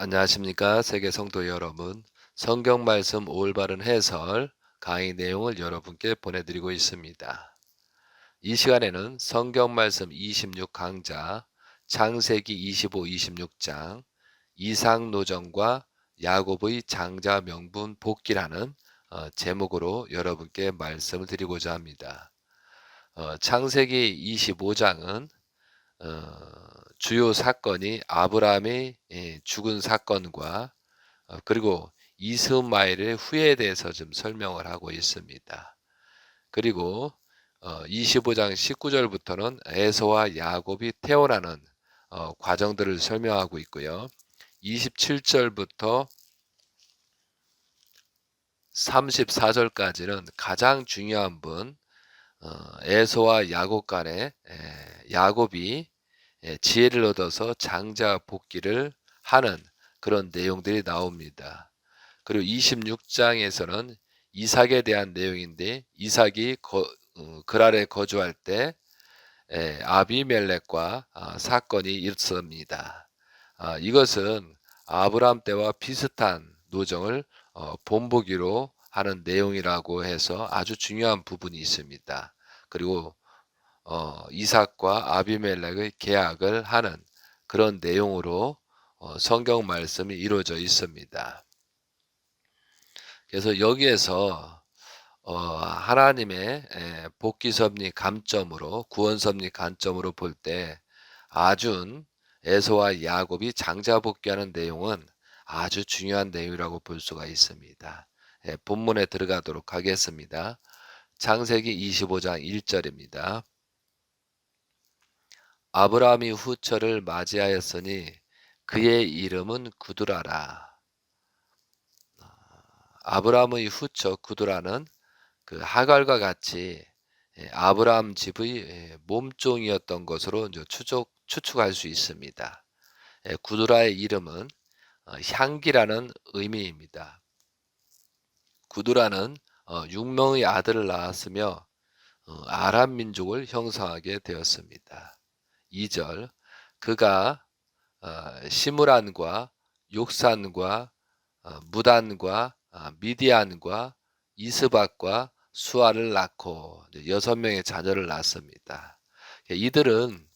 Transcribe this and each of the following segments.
안녕하십니까 세계 성도 여러분. 성경 말씀 올바른 해설 강의 내용을 여러분께 보내드리고 있습니다. 이 시간에는 성경 말씀 26 강좌 창세기 25, 26장 이삭 노정과 야곱의 장자 명분 복귀라는 제목으로 여러분께 말씀을 드리고자 합니다. 창세기 25장은 주요 사건이 아브라함이 죽은 사건과 그리고 이스마엘의 후예에 대해서 좀 설명을 하고 있습니다. 그리고 25장 19절부터는 에서와 야곱이 태어나는 과정들을 설명하고 있고요. 27절부터 34절까지는 가장 중요한 분 에서와 야곱 간에 야곱이 지혜를 얻어서 장자 복귀를 하는 그런 내용들이 나옵니다. 그리고 26장에서는 이삭에 대한 내용인데 이삭이 그랄에 거주할 때 아비멜렉과 사건이 있습니다. 이것은 아브라함 때와 비슷한 노정을 본보기로 하는 내용이라고 해서 아주 중요한 부분이 있습니다. 그리고 이삭과 아비멜렉의 계약을 하는 그런 내용으로 성경 말씀이 이루어져 있습니다. 그래서 여기에서 하나님의 복귀 섭리 감점으로 구원 섭리 관점으로 볼 때 아준 에서와 야곱이 장자 복귀하는 내용은 아주 중요한 내용이라고 볼 수가 있습니다. 본문에 들어가도록 하겠습니다. 창세기 25장 1절입니다. 아브라함이 후처를 맞이하였으니 그의 이름은 구두라라. 아브라함의 후처 구두라는 그 하갈과 같이 아브라함 집의 몸종이었던 것으로 이제 추측할 수 있습니다. 구두라의 이름은 향기라는 의미입니다. 구두라는 6명의 아들을 낳았으며 아람 민족을 형성하게 되었습니다. 2절 그가 시므란과 욕산과 무단과 미디안과 이스박과 수아를 낳고 6명의 자녀를 낳습니다. 이들은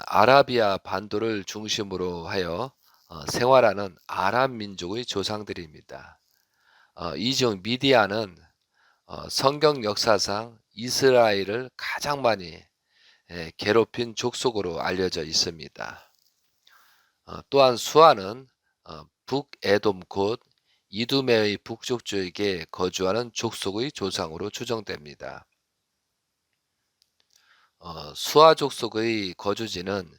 아라비아 반도를 중심으로 하여 생활하는 아람 민족의 조상들입니다. 이 중 미디안은 성경 역사상 이스라엘을 가장 많이 괴롭힌 족속으로 알려져 있습니다. 또한 수아는 북에돔 곧 이두메의 북쪽 지역에 거주하는 족속의 조상으로 추정됩니다. 수아 족속의 거주지는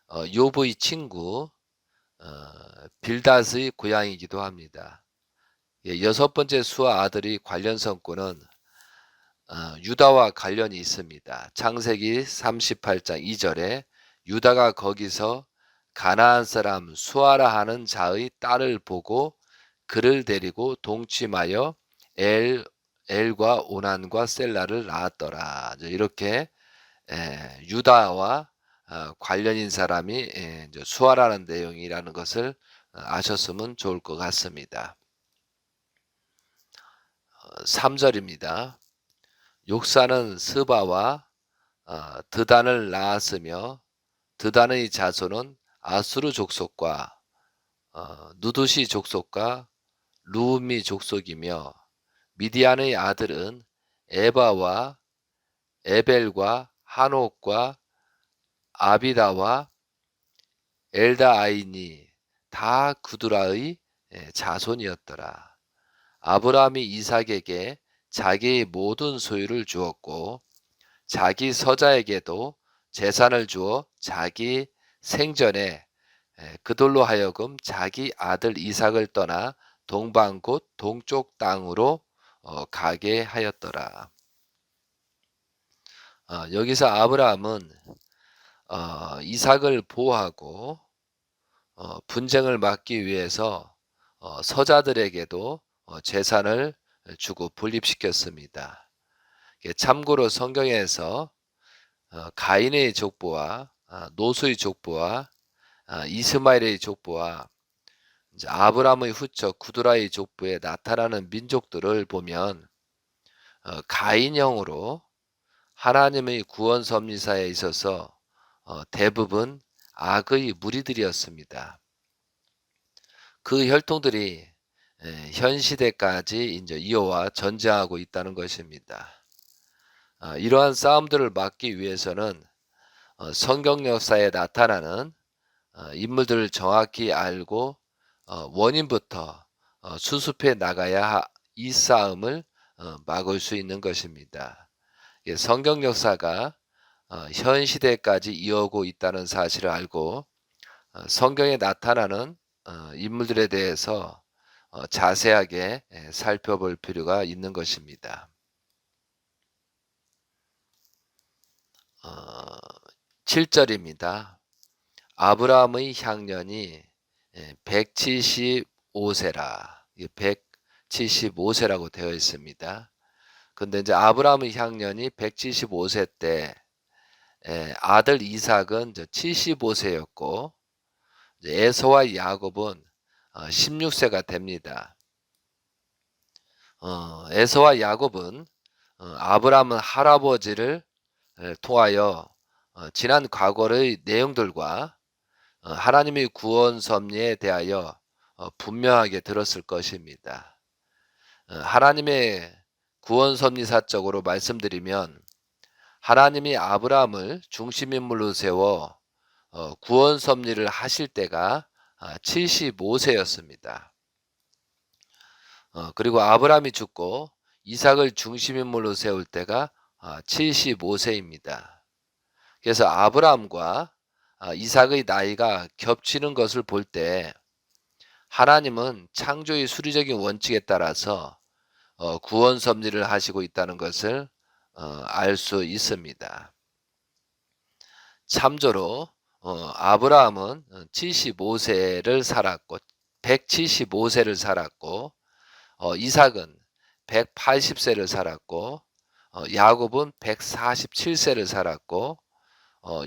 욥의 친구 빌닷의 고향이기도 합니다. 여섯 번째 수아 아들의 관련 성구는 유다와 관련이 있습니다. 창세기 38장 2절에 유다가 거기서 가나안 사람 수아라 하는 자의 딸을 보고 그를 데리고 동침하여 엘과 오난과 셀라를 낳았더라. 이렇게 유다와 관련인 사람이 수아라는 내용이라는 것을 아셨으면 좋을 것 같습니다. 3절입니다. 욕사는 스바와 드단을 낳았으며 드단의 자손은 아수르 족속과 누두시 족속과 루미 족속이며 미디안의 아들은 에바와 에벨과 한옥과 아비다와 엘다아이니 다 구두라의 자손이었더라. 아브라함이 이삭에게 자기의 모든 소유를 주었고 자기 서자에게도 재산을 주어 자기 생전에 그들로 하여금 자기 아들 이삭을 떠나 동방 곧 동쪽 땅으로 가게 하였더라. 여기서 아브라함은 이삭을 보호하고 분쟁을 막기 위해서 서자들에게도 재산을 주고 분립시켰습니다. 참고로 성경에서 가인의 족보와 노소의 족보와 이스마엘의 족보와 이제 아브라함의 후처 구드라의 족보에 나타나는 민족들을 보면 가인형으로 하나님의 구원 섭리사에 있어서 대부분 악의 무리들이었습니다. 그 혈통들이 현 시대까지 이제 이어와 전쟁하고 있다는 것입니다. 이러한 싸움들을 막기 위해서는 성경 역사에 나타나는 인물들을 정확히 알고 원인부터 수습해 나가야 이 싸움을 막을 수 있는 것입니다. 성경 역사가 현 시대까지 이어오고 있다는 사실을 알고 성경에 나타나는 인물들에 대해서 자세하게 살펴볼 필요가 있는 것입니다. 7절입니다. 아브라함의 향년이 175세라. 175세라고 되어 있습니다. 근데 이제 아브라함의 향년이 175세 때 아들 이삭은 75세였고 에서와 야곱은 16세가 됩니다. 에서와 야곱은 아브라함은 할아버지를 통하여 지난 과거의 내용들과 하나님의 구원 섭리에 대하여 분명하게 들었을 것입니다. 하나님의 구원 섭리사적으로 말씀드리면 하나님이 아브라함을 중심인물로 세워 구원 섭리를 하실 때가 75세였습니다. 그리고 아브라함이 죽고 이삭을 중심인물로 세울 때가 75세입니다. 그래서 아브라함과 이삭의 나이가 겹치는 것을 볼 때 하나님은 창조의 수리적인 원칙에 따라서 구원 섭리를 하시고 있다는 것을 알 수 있습니다. 참조로 아브라함은 75세를 살았고 175세를 살았고 이삭은 180세를 살았고 야곱은 147세를 살았고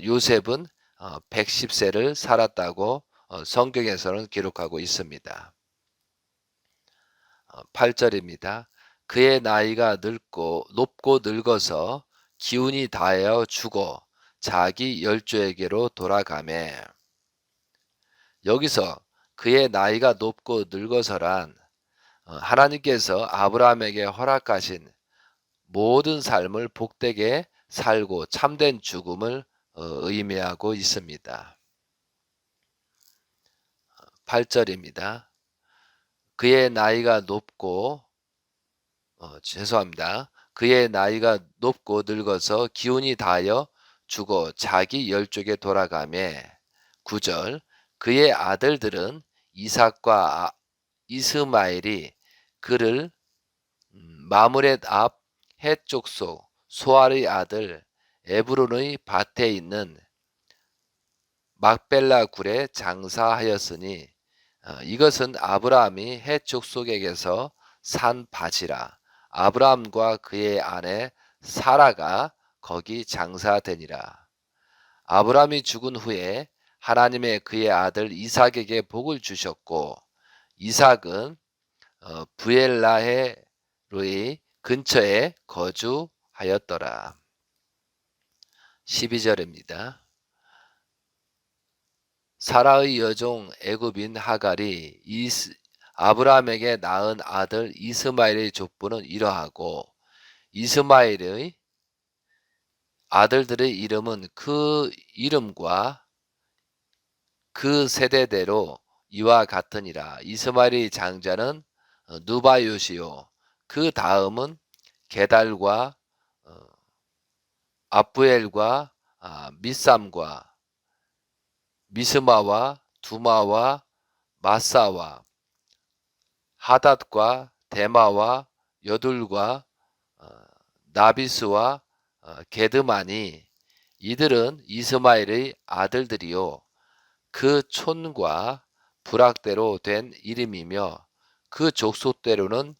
요셉은 110세를 살았다고 성경에서는 기록하고 있습니다. 8절입니다. 그의 나이가 높고 늙어서 기운이 다하여 죽어 자기 열조에게로 돌아가매. 여기서 그의 나이가 높고 늙어서란 하나님께서 아브라함에게 허락하신 모든 삶을 복되게 살고 참된 죽음을 의미하고 있습니다. 8절입니다. 그의 나이가 높고 그의 나이가 높고 늙어서 기운이 다하여 죽어 자기 열족에 돌아가매. 9절 그의 아들들은 이삭과 이스마엘이 그를 마므렛 앞 헷 족속 소알의 아들 에브론의 밭에 있는 막벨라 굴에 장사하였으니 이것은 아브라함이 헷 족속에게서 산 밭이라. 아브라함과 그의 아내 사라가 거기 장사되니라. 아브라함이 죽은 후에 하나님의 그의 아들 이삭에게 복을 주셨고 이삭은 부엘라헤로의 근처에 거주하였더라. 12절입니다. 사라의 여종 애굽인 하갈이 아브라함에게 낳은 아들 이스마엘의 족보는 이러하고 이스마엘의 아들들의 이름은 그 이름과 그 세대대로 이와 같으니라. 이스마엘의 장자는 누바요시요 그 다음은 게달과 아부엘과 미삼과 미스마와 두마와 마사와 하닷과 데마와 여둘과 나비스와 게드마니 이들은 이스마엘의 아들들이요 그 촌과 부락대로 된 이름이며 그 족속대로는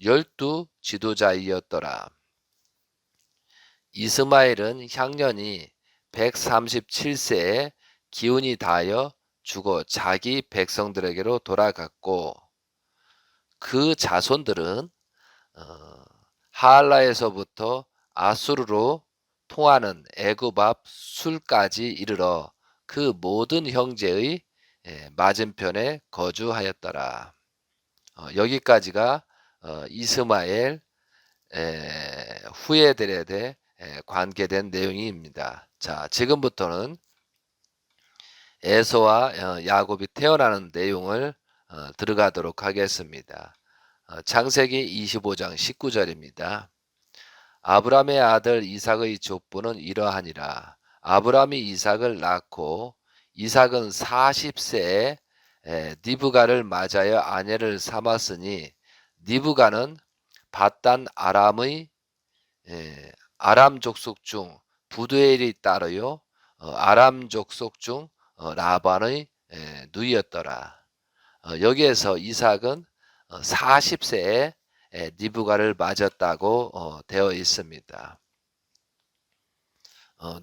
12 지도자이었더라. 이스마엘은 향년이 137세에 기운이 다하여 주고 자기 백성들에게로 돌아갔고 그 자손들은 하알라에서부터 아수르로 통하는 애굽 앞 술까지 이르러 그 모든 형제의 맞은편에 거주하였더라. 여기까지가 이스마엘 후예들에 관계된 내용입니다. 자, 지금부터는 에서와 야곱이 태어나는 내용을 들어가도록 하겠습니다. 창세기 25장 19절입니다. 아브람의 아들 이삭의 족보는 이러하니라. 아브람이 이삭을 낳고 이삭은 40세에 니브가를 맞아여 아내를 삼았으니 니브가는 밧단 아람의 아람 족속 중 부두엘이 따르요 아람 족속 중 라반의 누이였더라. 여기에서 이삭은 40세에 니브가를 맞았다고 되어 있습니다.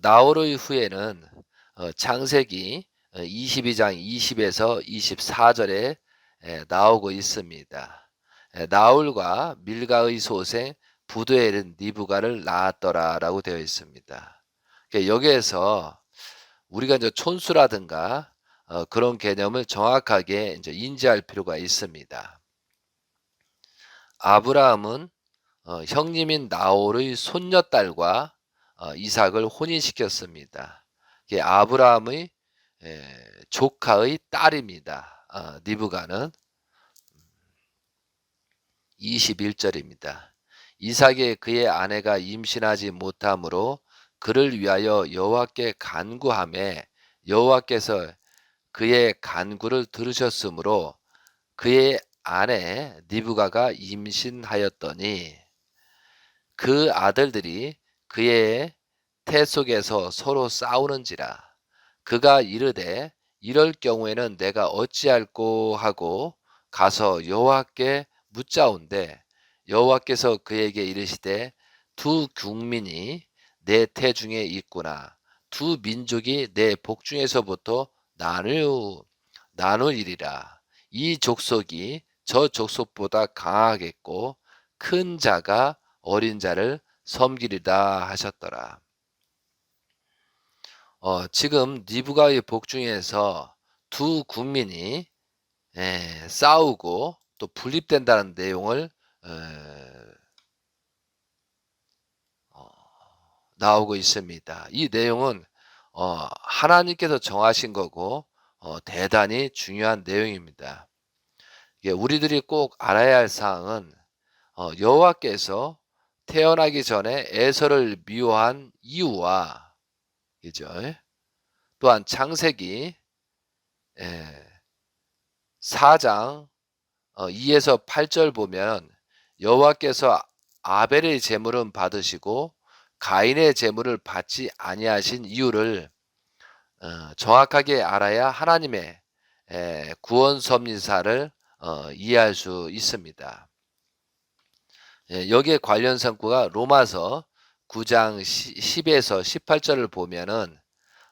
나홀의 후에는 창세기 22장 20에서 24절에 나오고 있습니다. 나홀과 밀가의 소생 부두엘은 니브가를 낳았더라 라고 되어 있습니다. 여기에서 우리가 이제 촌수라든가 그런 개념을 정확하게 이제 인지할 필요가 있습니다. 아브라함은 형님인 나홀의 손녀딸과 이삭을 혼인시켰습니다. 이게 아브라함의 조카의 딸입니다. 니브가는 21절입니다. 이삭이 그의 아내가 임신하지 못하므로 그를 위하여 여호와께 간구하매 여호와께서 그의 간구를 들으셨으므로 그의 아내 니브가가 임신하였더니 그 아들들이 그의 태 속에서 서로 싸우는지라 그가 이르되 이럴 경우에는 내가 어찌할꼬 하고 가서 여호와께 묻자온대 여호와께서 그에게 이르시되 두 국민이 내 태 중에 있구나 두 민족이 내 복 중에서부터 나누리라 이 족속이 저 족속보다 강하겠고 큰 자가 어린 자를 섬기리다 하셨더라. 지금 니브가의 복 중에서 두 국민이 싸우고 또 분립된다는 내용을 나오고 있습니다. 이 내용은 하나님께서 정하신 거고 대단히 중요한 내용입니다. 우리들이 꼭 알아야 할 사항은 여호와께서 태어나기 전에 에서를 미워한 이유와 그죠? 또한 창세기 4장 2에서 8절 보면 여호와께서 아벨의 제물은 받으시고 가인의 제물을 받지 아니하신 이유를 정확하게 알아야 하나님의 구원 섭리사를 이해할 수 있습니다. 여기에 관련 성구가 로마서 9장 10에서 18절을 보면은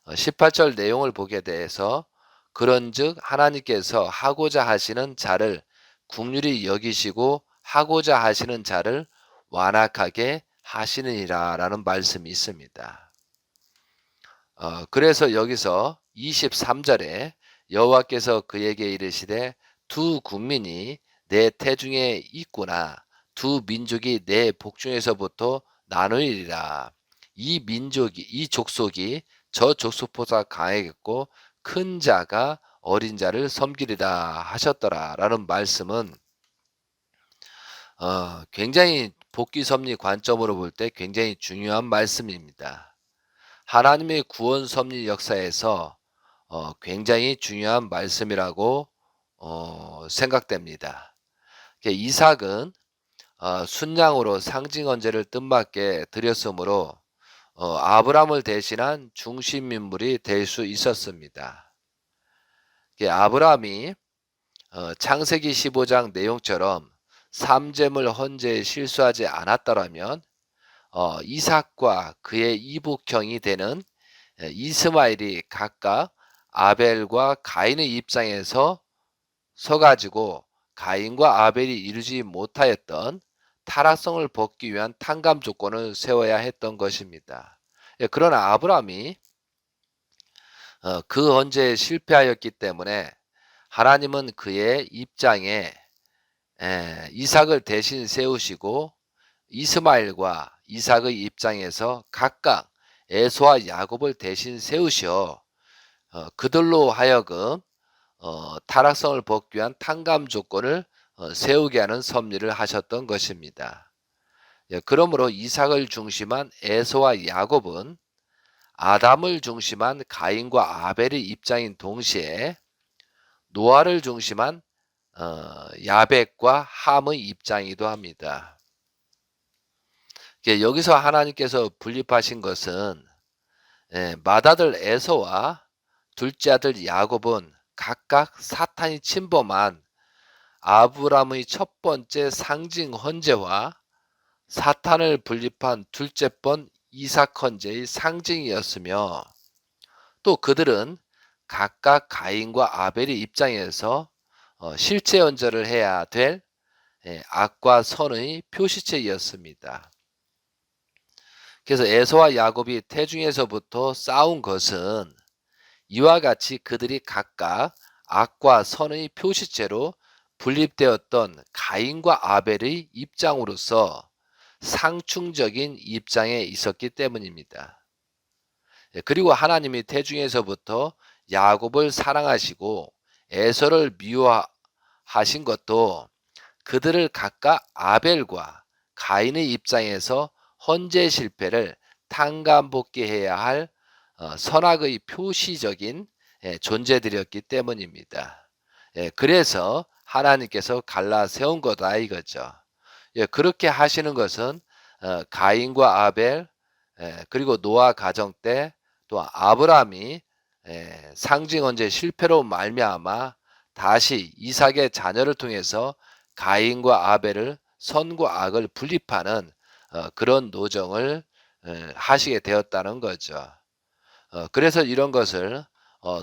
18절 내용을 보게 돼서 그런즉 하나님께서 하고자 하시는 자를 긍휼히 여기시고 하고자 하시는 자를 완악하게 하시느니라 라는 말씀이 있습니다. 그래서 여기서 23절에 여호와께서 그에게 이르시되 두 국민이 내 태중에 있구나 두 민족이 내 복중에서부터 나누리라 이 족속이 저 족속보다 강하겠고 큰 자가 어린 자를 섬기리라 하셨더라 라는 말씀은 굉장히 복귀 섭리 관점으로 볼 때 굉장히 중요한 말씀입니다. 하나님의 구원 섭리 역사에서 굉장히 중요한 말씀이라고 생각됩니다. 이삭은 순양으로 상징 언제를 뜻맞게 드렸으므로 아브람을 대신한 중심 인물이 될 수 있었습니다. 아브람이 창세기 15장 내용처럼 삼재물 헌재에 실수하지 않았더라면 이삭과 그의 이복형이 되는 이스마엘이 각각 아벨과 가인의 입장에서 서가지고 가인과 아벨이 이루지 못하였던 타락성을 벗기 위한 탕감 조건을 세워야 했던 것입니다. 그러나 아브라함이 그 헌재에 실패하였기 때문에 하나님은 그의 입장에 이삭을 대신 세우시고 이스마엘과 이삭의 입장에서 각각 에서와 야곱을 대신 세우셔 그들로 하여금 타락성을 벗기 위한 탕감 조건을 세우게 하는 섭리를 하셨던 것입니다. 그러므로 이삭을 중심한 에서와 야곱은 아담을 중심한 가인과 아벨의 입장인 동시에 노아를 중심한 야벳과 함의 입장이기도 합니다. 여기서 하나님께서 분립하신 것은 맏아들 에서와 둘째 아들 야곱은 각각 사탄이 침범한 아브라함의 첫 번째 상징 헌재와 사탄을 분립한 둘째 번 이삭 헌재의 상징이었으며 또 그들은 각각 가인과 아벨의 입장에서 실체 헌재를 해야 될 악과 선의 표시체이었습니다. 그래서 에서와 야곱이 태중에서부터 싸운 것은 이와 같이 그들이 각각 악과 선의 표시체로 분립되었던 가인과 아벨의 입장으로서 상충적인 입장에 있었기 때문입니다. 그리고 하나님이 태중에서부터 야곱을 사랑하시고 에서를 미워하신 것도 그들을 각각 아벨과 가인의 입장에서 헌재 실패를 탕감복귀해야 할 선악의 표시적인 존재들이었기 때문입니다. 그래서 하나님께서 갈라 세운 거다 이거죠. 그렇게 하시는 것은 가인과 아벨 그리고 노아 가정 때 또 아브라함이 상징 헌재 실패로 말미암아 다시 이삭의 자녀를 통해서 가인과 아벨을 선과 악을 분립하는 그런 노정을 하시게 되었다는 거죠. 그래서 이런 것을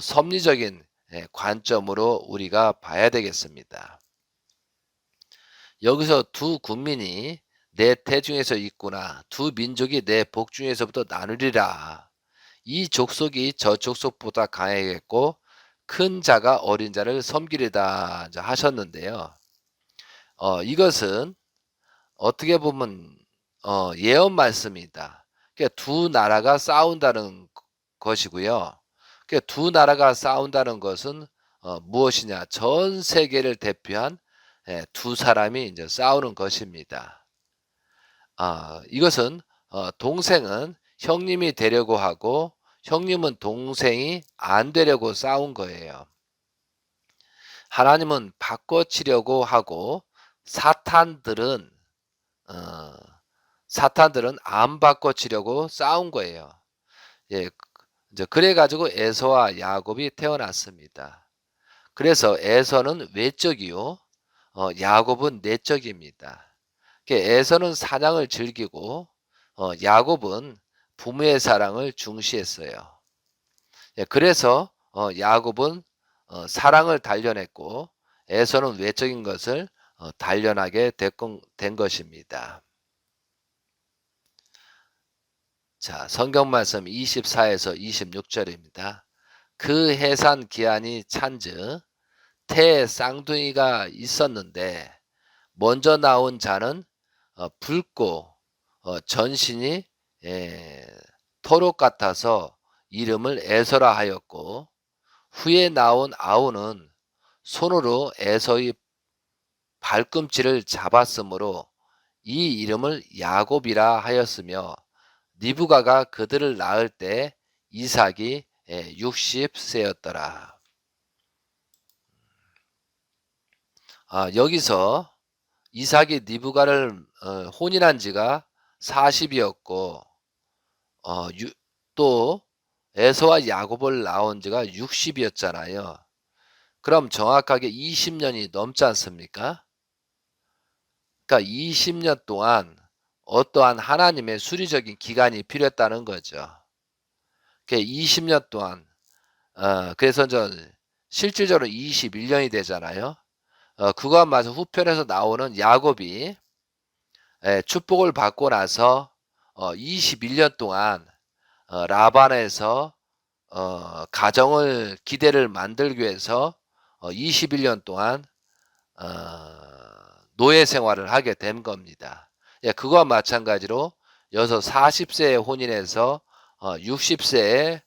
섭리적인 관점으로 우리가 봐야 되겠습니다. 여기서 두 국민이 내 태중에서 있구나. 두 민족이 내 복중에서부터 나누리라. 이 족속이 저 족속보다 강하겠고 큰 자가 어린 자를 섬기리다 하셨는데요. 이것은 어떻게 보면 예언 말씀이다. 그러니까 두 나라가 싸운다는 것이고요. 그러니까 두 나라가 싸운다는 것은 무엇이냐? 전 세계를 대표한 두 사람이 이제 싸우는 것입니다. 이것은 동생은 형님이 되려고 하고 형님은 동생이 안 되려고 싸운 거예요. 하나님은 바꿔치려고 하고 사탄들은 안 바꿔치려고 싸운 거예요. 이제 그래가지고 에서와 야곱이 태어났습니다. 그래서 에서는 외적이요, 야곱은 내적입니다. 에서는 사냥을 즐기고 야곱은 부모의 사랑을 중시했어요. 그래서 야곱은 사랑을 단련했고 에서는 외적인 것을 단련하게 된 것입니다. 자, 성경 말씀 24에서 26절입니다. 그 해산 기한이 찬즉 태 쌍둥이가 있었는데 먼저 나온 자는 붉고 전신이 토록 같아서 이름을 에서라 하였고 후에 나온 아우는 손으로 에서의 발꿈치를 잡았으므로 이 이름을 야곱이라 하였으며 리브가가 그들을 낳을 때 이삭이 60세였더라. 여기서 이삭이 리브가를 혼인한 지가 40이었고 또 에서와 야곱을 낳은 지가 60이었잖아요. 그럼 정확하게 20년이 넘지 않습니까? 그러니까 20년 동안 어떠한 하나님의 수리적인 기간이 필요했다는 거죠. 20년 동안 그래서 실질적으로 21년이 되잖아요. 그거와 마저 후편에서 나오는 야곱이 축복을 받고 나서 21년 동안 라반에서 가정을 기대를 만들기 위해서 21년 동안 어 노예 생활을 하게 된 겁니다. 예, 그거와 마찬가지로 여기서 40세에 혼인해서 60세에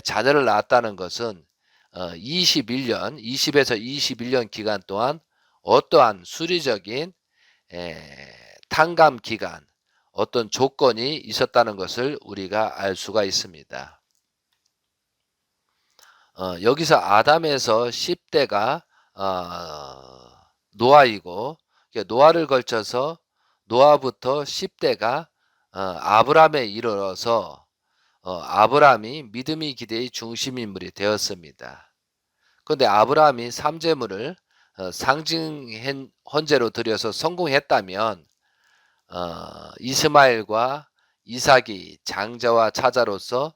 자녀를 낳았다는 것은 21년 20에서 21년 기간 동안 어떠한 수리적인 탕감 기간, 어떤 조건이 있었다는 것을 우리가 알 수가 있습니다. 여기서 아담에서 10대가 노아이고, 노아를 걸쳐서 노아부터 10대가 아브람에 이르러서 아브람이 믿음의 기대의 중심 인물이 되었습니다. 그런데 아브람이 삼재물을 상징 헌재로 드려서 성공했다면 이스마엘과 이삭이 장자와 차자로서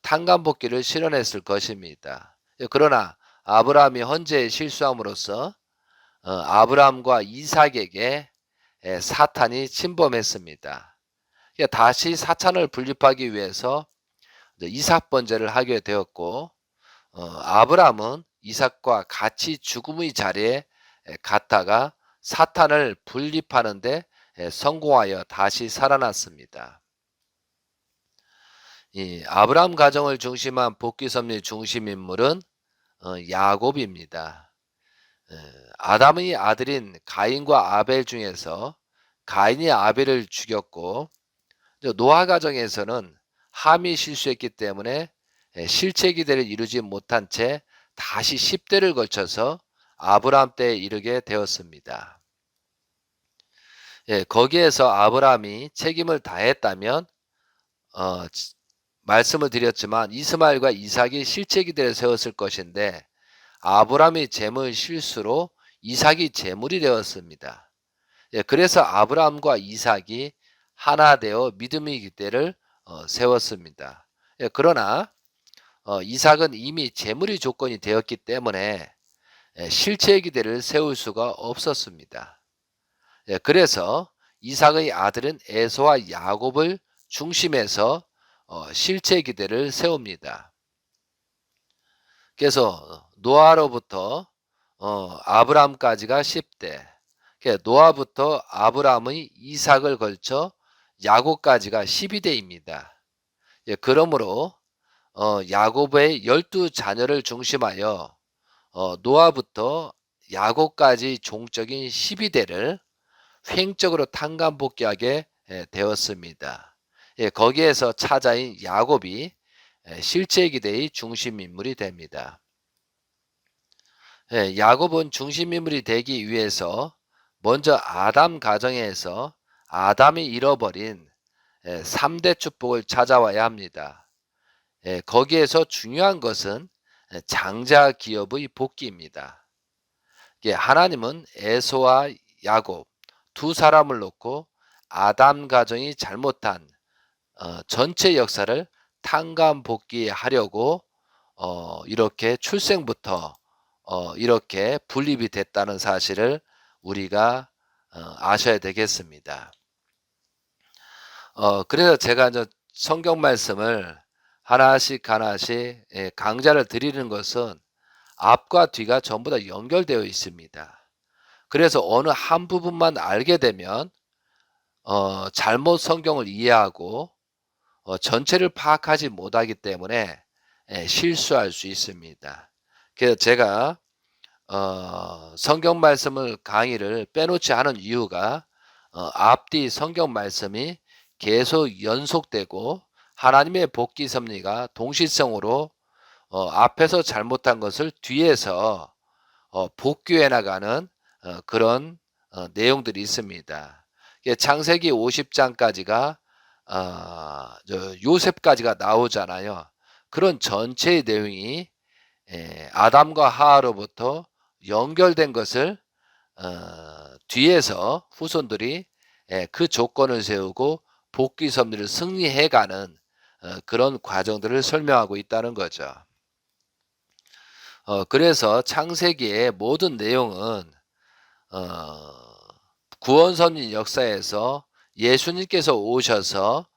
탕감복귀를 실현했을 것입니다. 그러나 아브라함이 헌재에 실수함으로써 아브라함과 이삭에게 사탄이 침범했습니다. 다시 사탄을 분립하기 위해서 이삭 번제를 하게 되었고, 아브라함은 이삭과 같이 죽음의 자리에 갔다가 사탄을 분립하는데 성공하여 다시 살아났습니다. 이 아브라함 가정을 중심한 복귀 섭리 중심 인물은 야곱입니다. 아담의 아들인 가인과 아벨 중에서 가인이 아벨을 죽였고, 노아 가정에서는 함이 실수했기 때문에 실체 기대를 이루지 못한 채 다시 10대를 걸쳐서 아브라함 때에 이르게 되었습니다. 거기에서 아브라함이 책임을 다했다면 말씀을 드렸지만 이스마엘과 이삭이 실체 기대를 세웠을 것인데, 아브라함의 재물 실수로 이삭이 재물이 되었습니다. 그래서 아브라함과 이삭이 하나 되어 믿음의 기대를 세웠습니다. 그러나 이삭은 이미 재물이 조건이 되었기 때문에 실체의 기대를 세울 수가 없었습니다. 그래서 이삭의 아들은 에서와 야곱을 중심해서 실체 기대를 세웁니다. 그래서 노아로부터 아브라함까지가 10대, 노아부터 아브라함의 이삭을 걸쳐 야곱까지가 12대입니다. 그러므로 야곱의 12자녀를 중심하여 노아부터 야곱까지 종적인 12대를 횡적으로 탕감복귀하게 되었습니다. 거기에서 차자인 야곱이 실제 기대의 중심 인물이 됩니다. 야곱은 중심 인물이 되기 위해서 먼저 아담 가정에서 아담이 잃어버린 3대 축복을 찾아와야 합니다. 거기에서 중요한 것은 장자 기업의 복귀입니다. 하나님은 에서와 야곱 두 사람을 놓고 아담 가정이 잘못한 전체 역사를 탕감 복귀하려고 이렇게 출생부터 이렇게 분립이 됐다는 사실을 우리가 아셔야 되겠습니다. 그래서 제가 이제 성경 말씀을 하나씩 강좌를 드리는 것은 앞과 뒤가 전부 다 연결되어 있습니다. 그래서 어느 한 부분만 알게 되면 잘못 성경을 이해하고 전체를 파악하지 못하기 때문에 실수할 수 있습니다. 그래서 제가 성경 말씀을 강의를 빼놓지 않은 이유가 앞뒤 성경 말씀이 계속 연속되고 하나님의 복귀 섭리가 동시성으로 앞에서 잘못한 것을 뒤에서 복귀해 나가는 그런 내용들이 있습니다. 창세기 50장까지가 요셉까지가 나오잖아요. 그런 전체의 내용이 아담과 하와로부터 연결된 것을 뒤에서 후손들이 그 조건을 세우고 복귀 섭리를 승리해가는 그런 과정들을 설명하고 있다는 거죠. 그래서 창세기의 모든 내용은 어 구원 섭리 역사에서 예수님께서 오셔서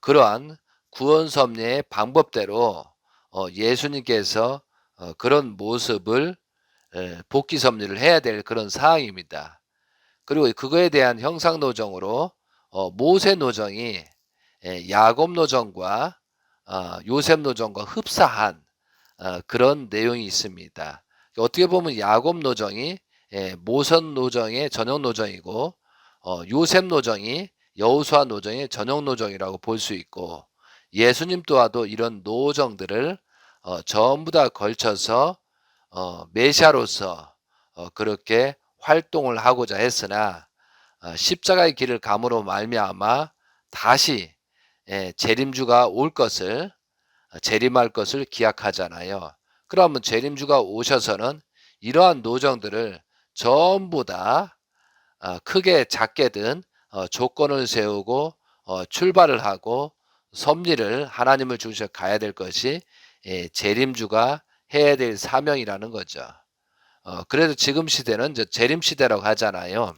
그러한 구원 섭리의 방법대로 예수님께서 그런 모습을 복귀 섭리를 해야 될 그런 사항입니다. 그리고 그거에 대한 형상 노정으로 모세 노정이 야곱 노정과 요셉 노정과 흡사한 그런 내용이 있습니다. 어떻게 보면 야곱 노정이 모세 노정의 전형 노정이고 요셉 노정이 여호수아 노정의 전형 노정이라고 볼 수 있고 예수님 또한 이런 노정들을 전부 다 걸쳐서 메시아로서 그렇게 활동을 하고자 했으나 십자가의 길을 감으로 말미암아 다시 재림주가 올 것을 재림할 것을 기약하잖아요. 그러면 재림주가 오셔서는 이러한 노정들을 전부 다 크게 작게든 조건을 세우고 출발을 하고 섭리를 하나님을 중시해 가야 될 것이 재림주가 해야 될 사명이라는 거죠. 그래서 지금 시대는 이제 재림 시대라고 하잖아요.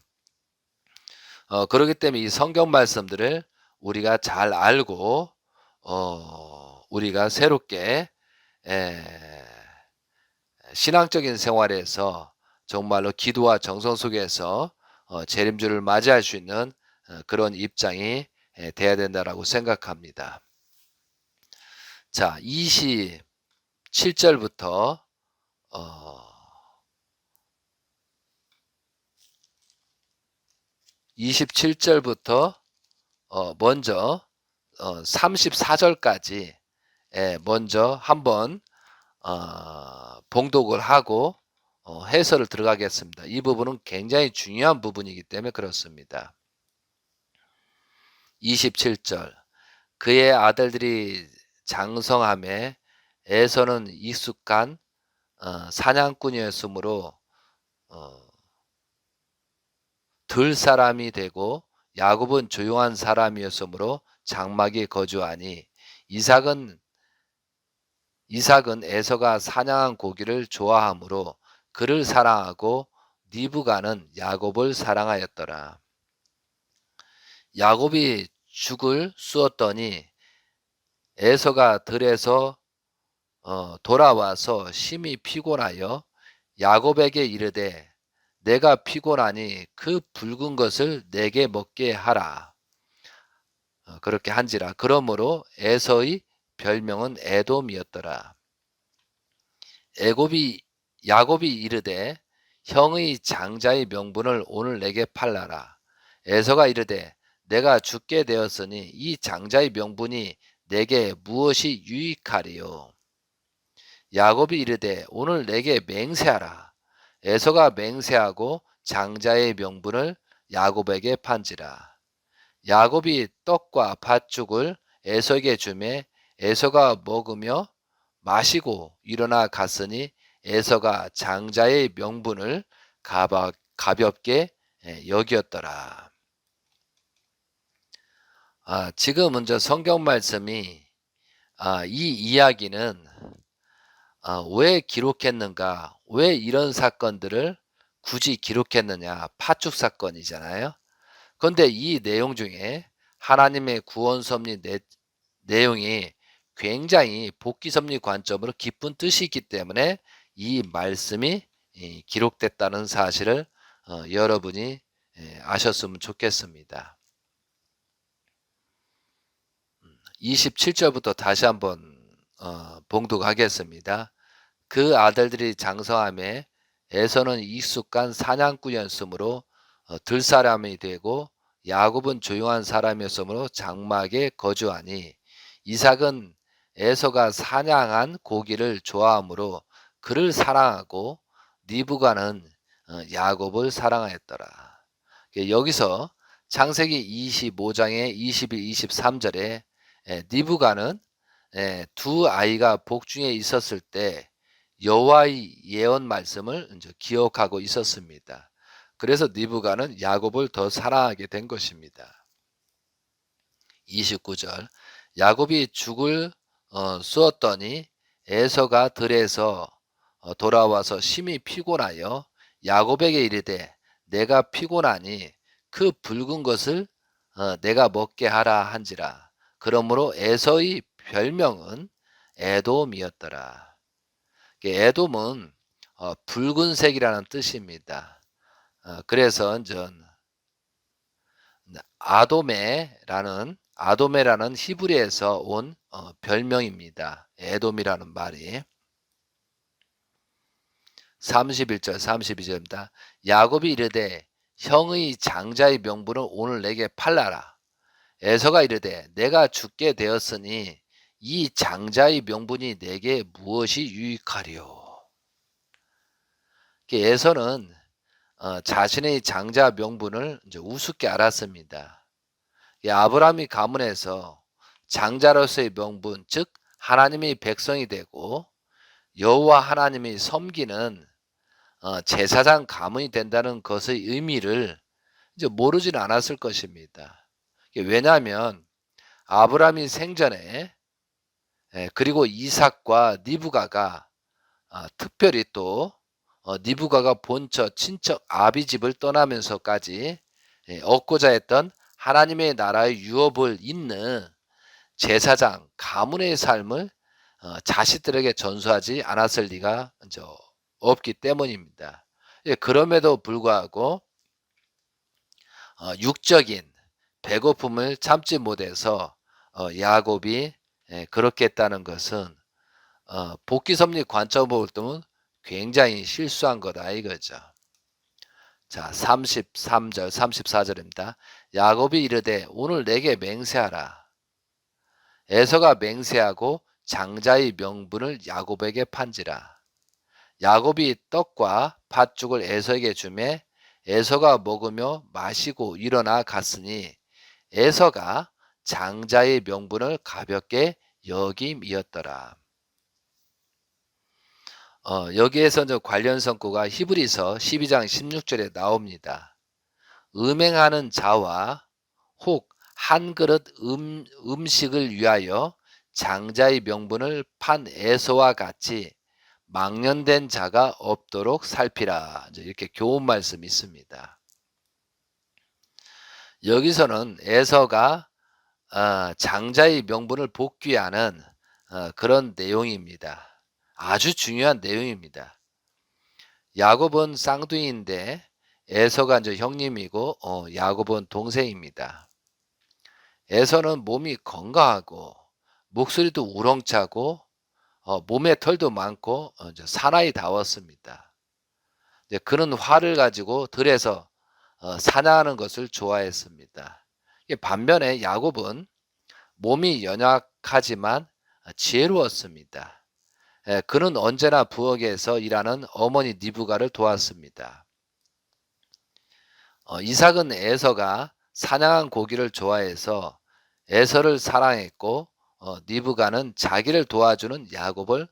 그렇기 때문에 이 성경 말씀들을 우리가 잘 알고 우리가 새롭게 신앙적인 생활에서 정말로 기도와 정성 속에서 재림주를 맞이할 수 있는 그런 입장이 돼야 된다라고 생각합니다. 자, 27절부터 27절부터 먼저 34절까지 먼저 한번 봉독을 하고 해설을 들어가겠습니다. 이 부분은 굉장히 중요한 부분이기 때문에 그렇습니다. 27절 그의 아들들이 장성함에 에서는 익숙한 사냥꾼이었으므로 들 사람이 되고 야곱은 조용한 사람이었으므로 장막에 거주하니 이삭은 에서가 사냥한 고기를 좋아하므로 그를 사랑하고 리브가는 야곱을 사랑하였더라. 야곱이 죽을 쑤었더니 에서가 들에서 돌아와서 심히 피곤하여 야곱에게 이르되 내가 피곤하니 그 붉은 것을 내게 먹게 하라. 그렇게 한지라. 그러므로 에서의 별명은 에돔이었더라. 야곱이 이르되 형의 장자의 명분을 오늘 내게 팔라라. 에서가 이르되 내가 죽게 되었으니 이 장자의 명분이 내게 무엇이 유익하리요. 야곱이 이르되 오늘 내게 맹세하라. 에서가 맹세하고 장자의 명분을 야곱에게 판지라. 야곱이 떡과 팥죽을 에서에게 주매 에서가 먹으며 마시고 일어나 갔으니 에서가 장자의 명분을 가볍게 여기었더라. 지금 먼저 성경 말씀이 이 이야기는 왜 기록했는가? 왜 이런 사건들을 굳이 기록했느냐? 팥죽 사건이잖아요. 그런데 이 내용 중에 하나님의 구원 섭리 내용이 굉장히 복귀 섭리 관점으로 깊은 뜻이 있기 때문에 이 말씀이 기록됐다는 사실을 여러분이 아셨으면 좋겠습니다. 27절부터 다시 한번 봉독하겠습니다. 그 아들들이 장성함에 에서는 익숙한 사냥꾼이었으므로 들사람이 되고 야곱은 조용한 사람이었으므로 장막에 거주하니 이삭은 에서가 사냥한 고기를 좋아하므로 그를 사랑하고 리브가는 야곱을 사랑하였더라. 여기서 창세기 25장의 21, 23절에 리브가는 두 아이가 복중에 있었을 때 여호와의 예언 말씀을 이제 기억하고 있었습니다. 그래서 리브가는 야곱을 더 사랑하게 된 것입니다. 29절 야곱이 죽을 쑤었더니 에서가 들에서 돌아와서 심히 피곤하여 야곱에게 이르되 내가 피곤하니 그 붉은 것을 내가 먹게 하라 한지라. 그러므로 에서의 별명은 에돔이었더라. 에돔은 붉은색이라는 뜻입니다. 그래서 아도메라는 히브리에서 온 별명입니다. 에돔이라는 말이. 31절 32절입니다. 야곱이 이르되 형의 장자의 명분을 오늘 내게 팔라라. 에서가 이르되 내가 죽게 되었으니 이 장자의 명분이 내게 무엇이 유익하리요. 에서는 자신의 장자 명분을 이제 우습게 알았습니다. 아브라함이 가문에서 장자로서의 명분, 즉 하나님의 백성이 되고 여호와 하나님이 섬기는 제사장 가문이 된다는 것의 의미를 이제 모르지는 않았을 것입니다. 왜냐하면 아브라함이 생전에 그리고 이삭과 니브가가 특별히 또 니브가가 본처 친척 아비집을 떠나면서까지 얻고자 했던 하나님의 나라의 유업을 잇는 제사장 가문의 삶을 자식들에게 전수하지 않았을 리가 없기 때문입니다. 그럼에도 불구하고 육적인 배고픔을 참지 못해서 야곱이 그렇게 했다는 것은 복귀섭리 관점으로 볼 때는 굉장히 실수한 거다 이거죠. 자, 33절 34절입니다. 야곱이 이르되 오늘 내게 맹세하라. 에서가 맹세하고 장자의 명분을 야곱에게 판지라. 야곱이 떡과 팥죽을 에서에게 주매 에서가 먹으며 마시고 일어나 갔으니 에서가 장자의 명분을 가볍게 여김이었더라. 여기에서 관련 성구가 히브리서 12장 16절에 나옵니다. 음행하는 자와 혹 한 그릇 음식을 위하여 장자의 명분을 판 에서와 같이 망령된 자가 없도록 살피라. 이렇게 교훈 말씀이 있습니다. 여기서는 에서가 장자의 명분을 복귀하는 그런 내용입니다. 아주 중요한 내용입니다. 야곱은 쌍둥이인데 에서가 형님이고 야곱은 동생입니다. 에서는 몸이 건강하고 목소리도 우렁차고 몸에 털도 많고 사나이다웠습니다. 그는 활을 가지고 들에서 사냥하는 것을 좋아했습니다. 반면에 야곱은 몸이 연약하지만 지혜로웠습니다. 그는 언제나 부엌에서 일하는 어머니 니브가를 도왔습니다. 이삭은 에서가 사냥한 고기를 좋아해서 에서를 사랑했고 니브가는 자기를 도와주는 야곱을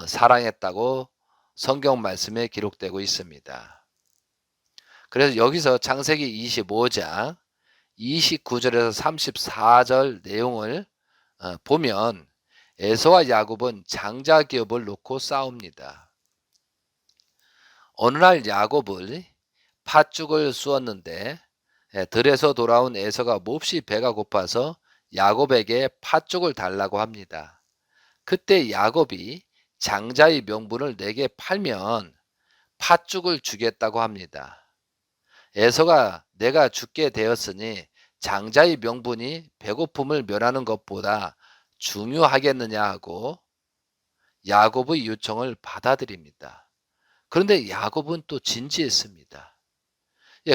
사랑했다고 성경 말씀에 기록되고 있습니다. 그래서 여기서 창세기 25장 29절에서 34절 내용을 보면 에서와 야곱은 장자 기업을 놓고 싸웁니다. 어느 날 야곱을 팥죽을 쑤었는데 들에서 돌아온 에서가 몹시 배가 고파서 야곱에게 팥죽을 달라고 합니다. 그때 야곱이 장자의 명분을 내게 팔면 팥죽을 주겠다고 합니다. 에서가 내가 죽게 되었으니 장자의 명분이 배고픔을 면하는 것보다 중요하겠느냐 하고 야곱의 요청을 받아들입니다. 그런데 야곱은 또 진지했습니다.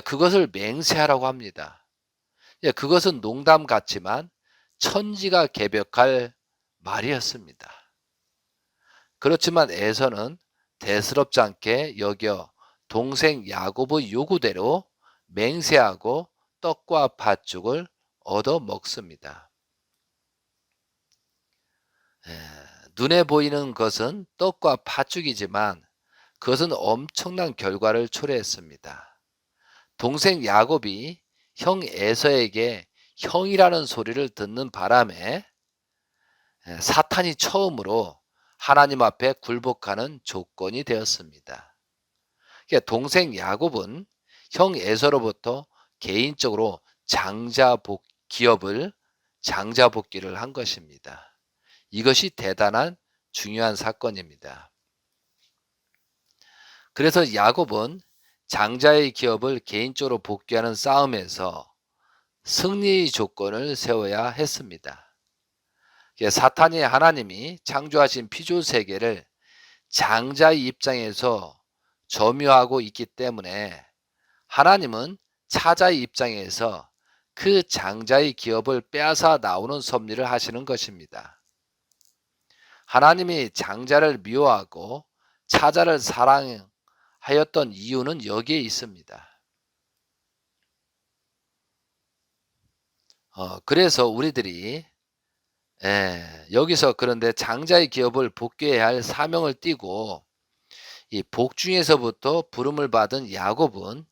그것을 맹세하라고 합니다. 그것은 농담 같지만 천지가 개벽할 말이었습니다. 그렇지만 에서는 대수롭지 않게 여겨 동생 야곱의 요구대로 맹세하고 떡과 팥죽을 얻어 먹습니다. 눈에 보이는 것은 떡과 팥죽이지만 그것은 엄청난 결과를 초래했습니다. 동생 야곱이 형 에서에게 형이라는 소리를 듣는 바람에 사탄이 처음으로 하나님 앞에 굴복하는 조건이 되었습니다. 그러니까 동생 야곱은 형 에서로부터 개인적으로 기업을 장자복기를 한 것입니다. 이것이 대단한 중요한 사건입니다. 그래서 야곱은 장자의 기업을 개인적으로 복귀하는 싸움에서 승리의 조건을 세워야 했습니다. 사탄이 하나님이 창조하신 피조 세계를 장자의 입장에서 점유하고 있기 때문에 하나님은 차자의 입장에서 그 장자의 기업을 빼앗아 나오는 섭리를 하시는 것입니다. 하나님이 장자를 미워하고 차자를 사랑하였던 이유는 여기에 있습니다. 그래서 우리들이 여기서 그런데 장자의 기업을 복귀해야 할 사명을 띠고 이 복중에서부터 부름을 받은 야곱은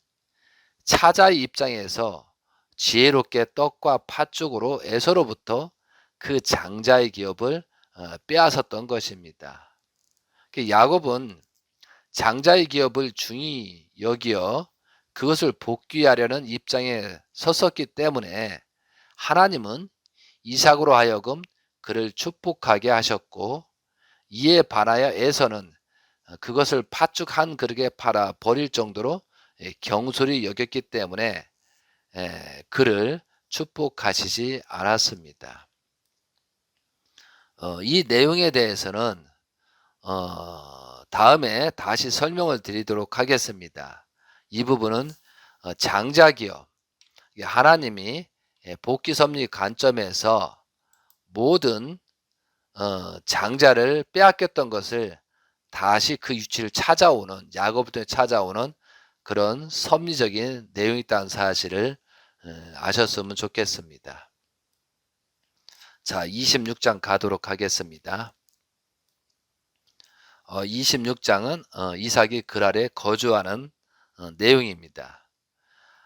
차자의 입장에서 지혜롭게 떡과 팥죽으로 에서로부터 그 장자의 기업을 빼앗았던 것입니다. 야곱은 장자의 기업을 중히 여기어 그것을 복귀하려는 입장에 섰었기 때문에 하나님은 이삭으로 하여금 그를 축복하게 하셨고, 이에 반하여 에서는 그것을 팥죽 한 그릇에 팔아 버릴 정도로 경솔히 여겼기 때문에 그를 축복하시지 않았습니다. 이 내용에 대해서는 다음에 다시 설명을 드리도록 하겠습니다. 이 부분은 장자기업, 하나님이 복귀 섭리 관점에서 모든 장자를 빼앗겼던 것을 다시 그 위치를 찾아오는, 야곱부터 찾아오는 그런 섭리적인 내용이 있다는 사실을 아셨으면 좋겠습니다. 자, 26장 가도록 하겠습니다. 26장은 이삭이 그랄에 거주하는 내용입니다.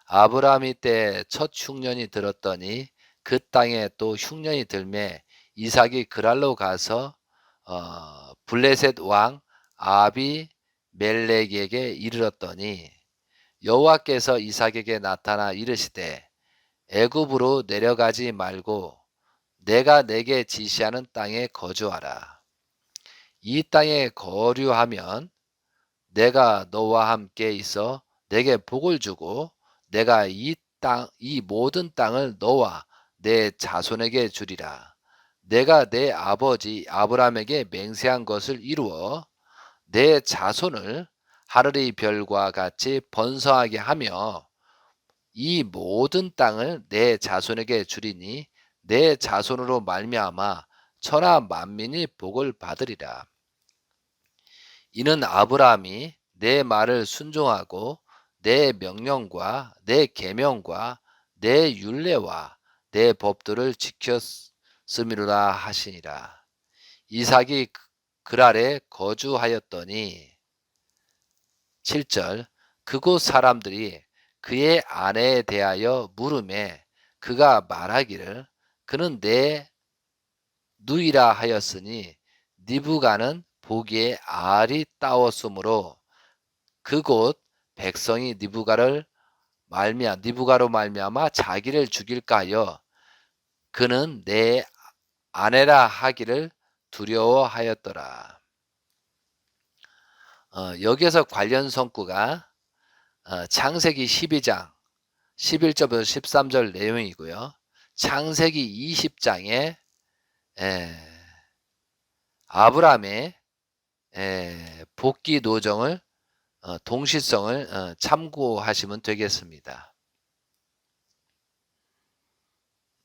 아브라함이 때 첫 흉년이 들었더니 그 땅에 또 흉년이 들매 이삭이 그랄로 가서 블레셋 왕 아비멜렉에게 이르렀더니 여호와께서 이삭에게 나타나 이르시되 애굽으로 내려가지 말고 내가 내게 지시하는 땅에 거주하라. 이 땅에 거류하면 내가 너와 함께 있어 내게 복을 주고 내가 이 모든 땅을 너와 내 자손에게 주리라. 내가 내 아버지 아브라함에게 맹세한 것을 이루어 내 자손을 하늘의 별과 같이 번성하게 하며 이 모든 땅을 내 자손에게 주리니 내 자손으로 말미암아 천하 만민이 복을 받으리라. 이는 아브라함이 내 말을 순종하고 내 명령과 내 계명과 내 율례와 내 법도를 지켰음이로라 하시니라. 이삭이 그랄에 거주하였더니 7절 그곳 사람들이 그의 아내에 대하여 물음에 그가 말하기를 그는 내 누이라 하였으니 니브가는 보기에 알이 따웠으므로 그곳 백성이 니브가로 말미암아 자기를 죽일까 하여 그는 내 아내라 하기를 두려워하였더라. 여기에서 관련 성구가 창세기 12장 11절부터 13절 내용이고요. 창세기 20장에 아브라함의 복귀 노정을 동시성을 참고하시면 되겠습니다.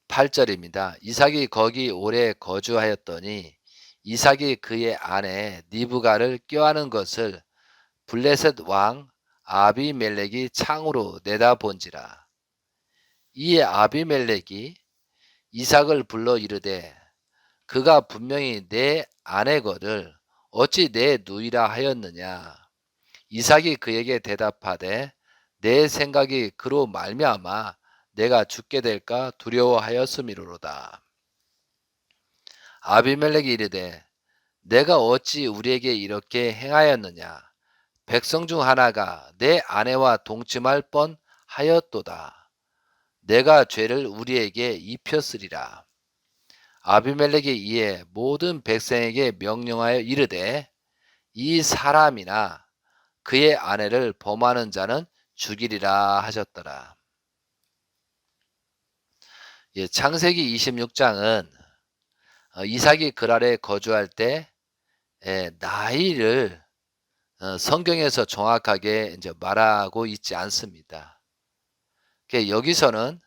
8절입니다. 이삭이 거기 오래 거주하였더니 이삭이 그의 아내 니브가를 껴안은 것을 블레셋 왕 아비멜렉이 창으로 내다본지라. 이에 아비멜렉이 이삭을 불러 이르되 그가 분명히 내 아내거늘 어찌 내 누이라 하였느냐. 이삭이 그에게 대답하되 내 생각이 그로 말미암아 내가 죽게 될까 두려워하였음이로로다. 아비멜렉이 이르되 내가 어찌 우리에게 이렇게 행하였느냐. 백성 중 하나가 내 아내와 동침할 뻔하였도다. 내가 죄를 우리에게 입혔으리라. 아비멜렉이 이에 모든 백성에게 명령하여 이르되 이 사람이나 그의 아내를 범하는 자는 죽이리라 하셨더라. 예, 창세기 26장은 이삭이 그랄에 거주할 때 나이를 성경에서 정확하게 이제 말하고 있지 않습니다. 여기서는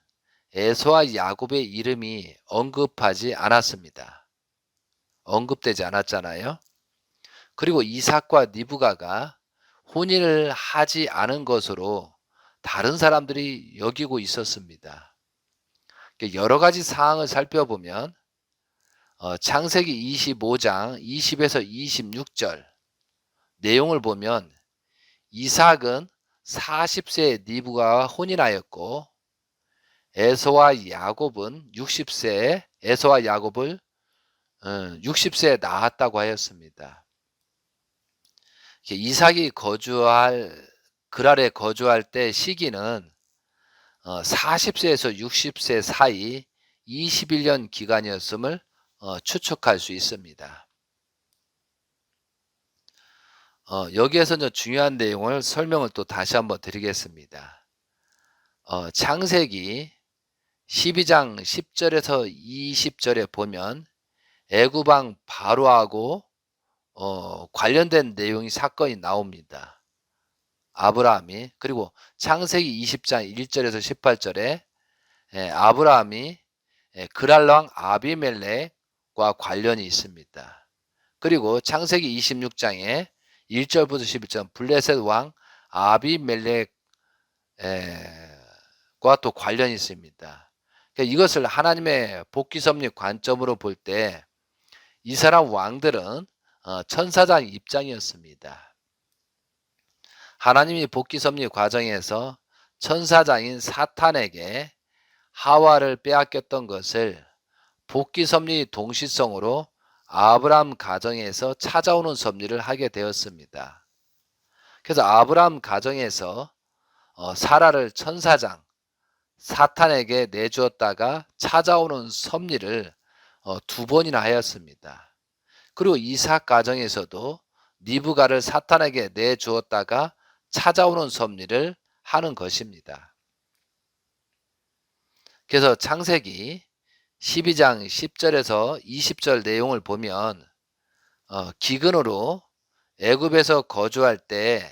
에서와 야곱의 이름이 언급하지 않았습니다. 언급되지 않았잖아요. 그리고 이삭과 리브가가 혼인을 하지 않은 것으로 다른 사람들이 여기고 있었습니다. 여러 가지 사항을 살펴보면 창세기 25장 20에서 26절 내용을 보면 이삭은 40세에 리브가와 혼인하였고 에서와 야곱은 60세에 에서와 야곱을 60세에 낳았다고 하였습니다. 이삭이 그랄에 거주할 때 시기는 40세에서 60세 사이 21년 기간이었음을 추측할 수 있습니다. 여기에서 중요한 내용을 설명을 또 다시 한번 드리겠습니다. 창세기 12장 10절에서 20절에 보면 애굽왕 바로하고 관련된 내용이 사건이 나옵니다. 아브라함이, 그리고 창세기 20장 1절에서 18절에 아브라함이 그랄왕 아비멜렉과 관련이 있습니다. 그리고 창세기 26장에 1절부터 11절 블레셋 왕 아비멜렉과 또 관련이 있습니다. 이것을 하나님의 복귀섭리 관점으로 볼 때 이 사람 왕들은 천사장 입장이었습니다. 하나님이 복귀섭리 과정에서 천사장인 사탄에게 하와를 빼앗겼던 것을 복귀섭리 동시성으로 아브라함 가정에서 찾아오는 섭리를 하게 되었습니다. 그래서 아브라함 가정에서 사라를 천사장 사탄에게 내주었다가 찾아오는 섭리를 두 번이나 하였습니다. 그리고 이삭 가정에서도 리브가를 사탄에게 내주었다가 찾아오는 섭리를 하는 것입니다. 그래서 창세기 12장 10절에서 20절 내용을 보면 기근으로 애굽에서 거주할 때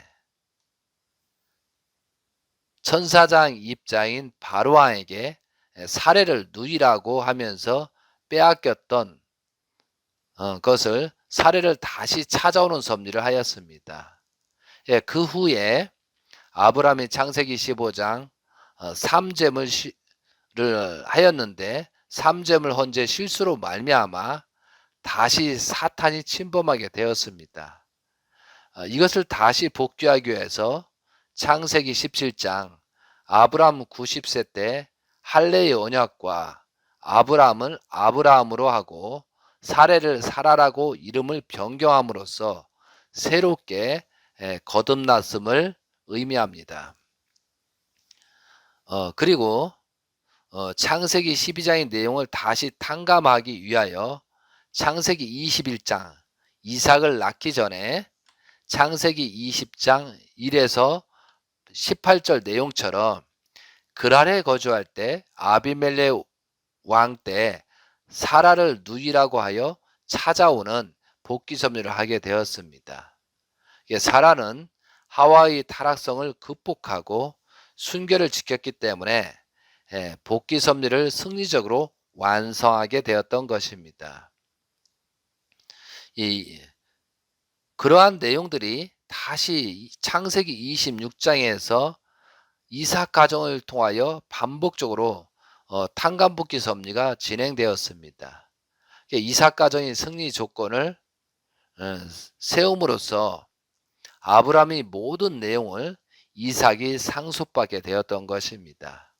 천사장 입장인 바로왕에게 사례를 누이라고 하면서 빼앗겼던 것을 사례를 다시 찾아오는 섭리를 하였습니다. 그 후에 아브라함이 창세기 15장 삼재물을 하였는데 삼재물 헌재 실수로 말미암아 다시 사탄이 침범하게 되었습니다. 이것을 다시 복귀하기 위해서 창세기 17장 아브라함 90세 때 할례의 언약과 아브라함을 아브라함으로 하고 사례를 사라라고 이름을 변경함으로써 새롭게 거듭났음을 의미합니다. 그리고 창세기 12장의 내용을 다시 탕감하기 위하여 창세기 21장 이삭을 낳기 전에 창세기 20장 1에서 18절 내용처럼 그랄에 거주할 때 아비멜렉 왕 때 사라를 누이라고 하여 찾아오는 복귀 섭리를 하게 되었습니다. 사라는 하와의 타락성을 극복하고 순결을 지켰기 때문에 복귀 섭리를 승리적으로 완성하게 되었던 것입니다. 그러한 내용들이 다시 창세기 26장에서 이삭 가정을 통하여 반복적으로 탕감복귀 섭리가 진행되었습니다. 이삭 가정의 승리 조건을 세움으로써 아브라함이 모든 내용을 이삭이 상속받게 되었던 것입니다.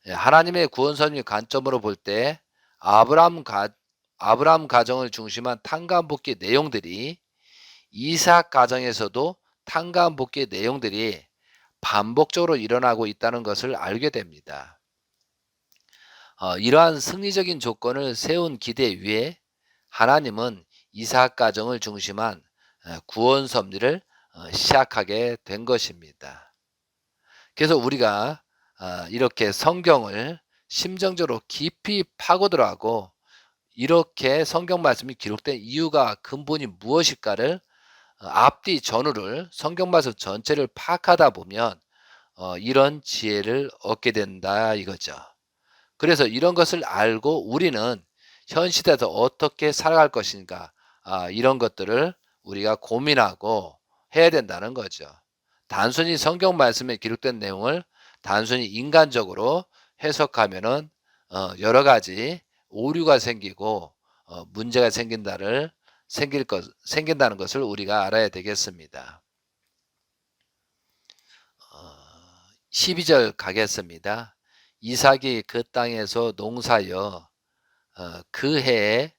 하나님의 구원 섭리 관점으로 볼 때 아브라함 가정을 중심한 탕감복귀 내용들이 이삭 가정에서도 탕감복귀 내용들이 반복적으로 일어나고 있다는 것을 알게 됩니다. 이러한 승리적인 조건을 세운 기대 위에 하나님은 이삭 가정을 중심한 구원 섭리를 시작하게 된 것입니다. 그래서 우리가 이렇게 성경을 심정적으로 깊이 파고들어가고 이렇게 성경 말씀이 기록된 이유가 근본이 무엇일까를 앞뒤 전후를 성경 말씀 전체를 파악하다 보면 이런 지혜를 얻게 된다 이거죠. 그래서 이런 것을 알고 우리는 현 시대에서 어떻게 살아갈 것인가 이런 것들을 우리가 고민하고 해야 된다는 거죠. 단순히 성경 말씀에 기록된 내용을 단순히 인간적으로 해석하면은 여러 가지 오류가 생기고 문제가 생긴다는 것을 우리가 알아야 되겠습니다. 12절 가겠습니다. 이삭이 그 땅에서 농사여 그 해에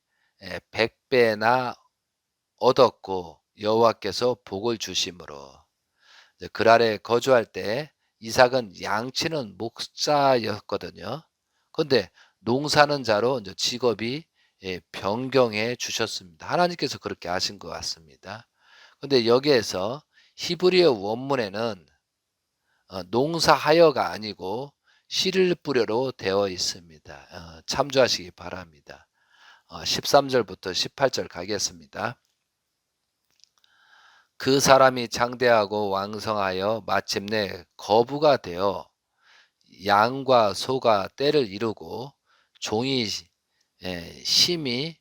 100배나 얻었고 여호와께서 복을 주심으로. 그랄에 거주할 때 이삭은 양치는 목자였거든요. 그런데 농사는 자로 이제 직업이 변경해 주셨습니다. 하나님께서 그렇게 하신 것 같습니다. 근데 여기에서 히브리어 원문에는 농사하여가 아니고 씨를 뿌려로 되어 있습니다. 참조하시기 바랍니다. 13절부터 18절 가겠습니다. 그 사람이 장대하고 왕성하여 마침내 거부가 되어 양과 소가 때를 이루고 종이 심이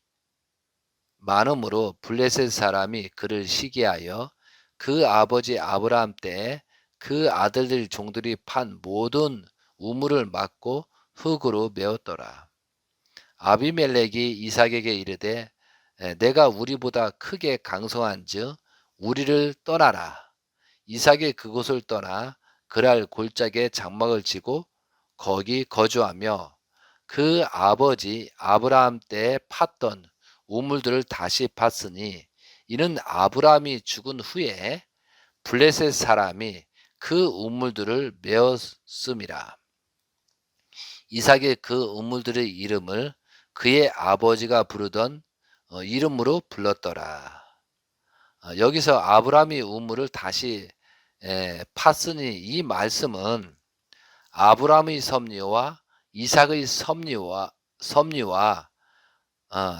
많음으로 블레셋 사람이 그를 시기하여 그 아버지 아브라함 때에 그 아들들 종들이 판 모든 우물을 막고 흙으로 메웠더라. 아비멜렉이 이삭에게 이르되 내가 우리보다 크게 강성한즉 우리를 떠나라. 이삭이 그곳을 떠나 그랄 골짜기에 장막을 치고 거기 거주하며 그 아버지 아브라함 때에 팠던 우물들을 다시 팠으니 이는 아브라함이 죽은 후에 블레셋 사람이 그 우물들을 메었음이라. 이삭이 그 우물들의 이름을 그의 아버지가 부르던 이름으로 불렀더라. 여기서 아브라함이 우물을 다시 팠으니 이 말씀은 아브라함의 섭리와 이삭의 섭리와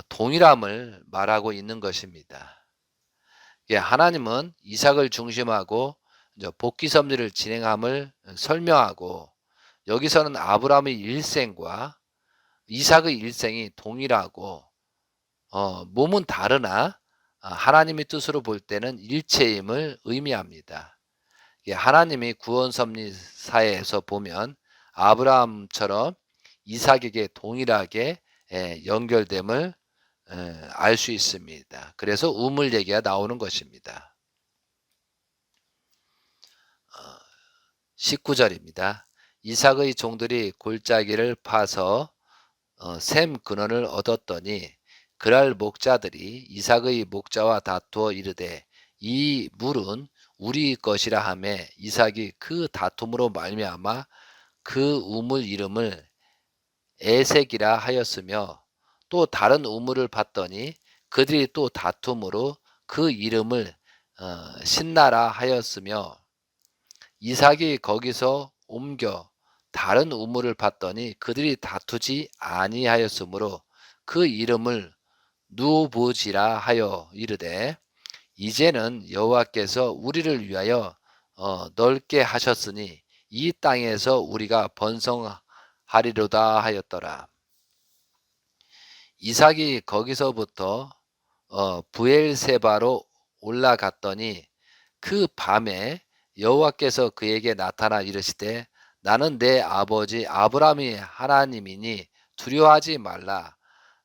동일함을 말하고 있는 것입니다. 하나님은 이삭을 중심하고 복귀 섭리를 진행함을 설명하고 여기서는 아브라함의 일생과 이삭의 일생이 동일하고 몸은 다르나 하나님의 뜻으로 볼 때는 일체임을 의미합니다. 하나님이 구원 섭리사에서 보면 아브라함처럼 이삭에게 동일하게 연결됨을 알 수 있습니다. 그래서 우물 얘기가 나오는 것입니다. 19절입니다. 이삭의 종들이 골짜기를 파서 샘 근원을 얻었더니 그랄 목자들이 이삭의 목자와 다투어 이르되 이 물은 우리 것이라 하매 이삭이 그 다툼으로 말미암아 그 우물 이름을 에색이라 하였으며 또 다른 우물을 봤더니 그들이 또 다툼으로 그 이름을 신나라 하였으며 이삭이 거기서 옮겨 다른 우물을 봤더니 그들이 다투지 아니하였으므로 그 이름을 누보지라 하여 이르되 이제는 여호와께서 우리를 위하여 넓게 하셨으니 이 땅에서 우리가 번성하리로다 하였더라. 이삭이 거기서부터 부엘세바로 올라갔더니 그 밤에 여호와께서 그에게 나타나 이르시되 나는 내 아버지 아브라함이 하나님이니 두려워하지 말라.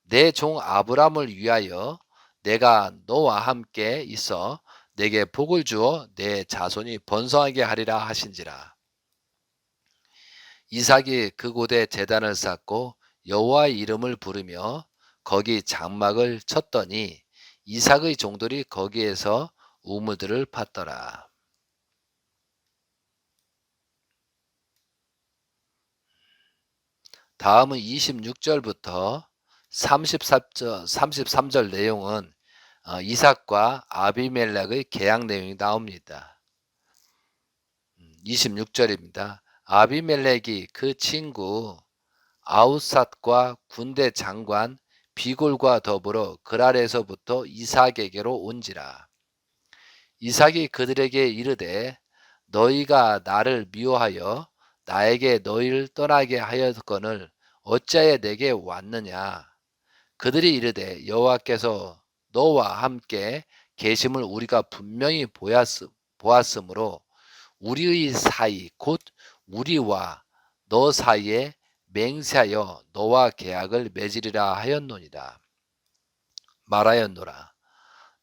내 종 아브라함을 위하여 내가 너와 함께 있어 내게 복을 주어 내 자손이 번성하게 하리라 하신지라. 이삭이 그곳에 제단을 쌓고 여호와의 이름을 부르며 거기 장막을 쳤더니 이삭의 종들이 거기에서 우물들을 팠더라. 다음은 26절부터 33절 내용은 이삭과 아비멜렉의 계약 내용이 나옵니다. 26절입니다. 아비멜렉이 그 친구 아우삿과 군대 장관 비골과 더불어 그랄에서부터 이삭에게로 온지라. 이삭이 그들에게 이르되 너희가 나를 미워하여 나에게 너희를 떠나게 하였거늘 어찌하여 내게 왔느냐. 그들이 이르되 여호와께서 너와 함께 계심을 우리가 분명히 보았으므로 우리의 사이 곧 우리와 너 사이에 맹세하여 너와 계약을 맺으리라 하였노니라. 말하였노라.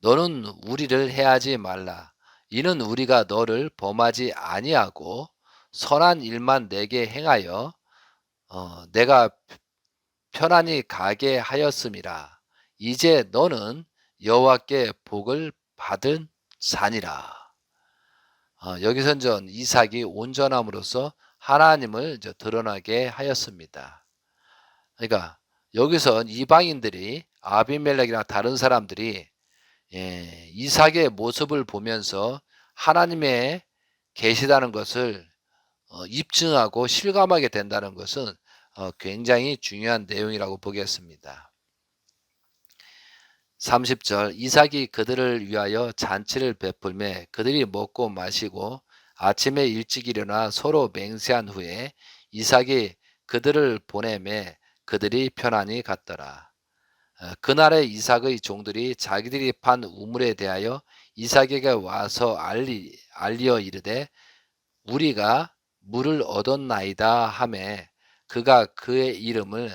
너는 우리를 해하지 말라. 이는 우리가 너를 범하지 아니하고 선한 일만 내게 행하여 내가 편안히 가게 하였음이라. 이제 너는 여호와께 복을 받은 자니라. 여기서 이삭이 온전함으로써 하나님을 드러나게 하였습니다. 그러니까 여기서 이방인들이 아비멜렉이나 다른 사람들이 이삭의 모습을 보면서 하나님의 계시다는 것을 입증하고 실감하게 된다는 것은 굉장히 중요한 내용이라고 보겠습니다. 30절 이삭이 그들을 위하여 잔치를 베풀매 그들이 먹고 마시고 아침에 일찍 일어나 서로 맹세한 후에 이삭이 그들을 보내매 그들이 편안히 갔더라. 그날에 이삭의 종들이 자기들이 판 우물에 대하여 이삭에게 와서 알리어 이르되 우리가 물을 얻었나이다 하매 그가 그의 이름을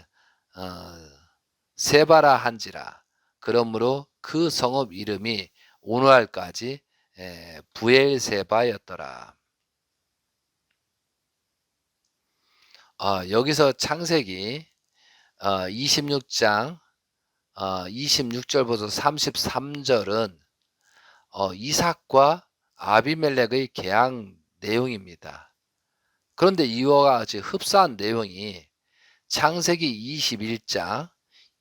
세바라 한지라. 그러므로 그 성읍 이름이 오늘날까지 부엘세바였더라. 여기서 창세기 26장 26절부터 33절은 이삭과 아비멜렉의 계약 내용입니다. 그런데 이와 같이 흡사한 내용이 창세기 21장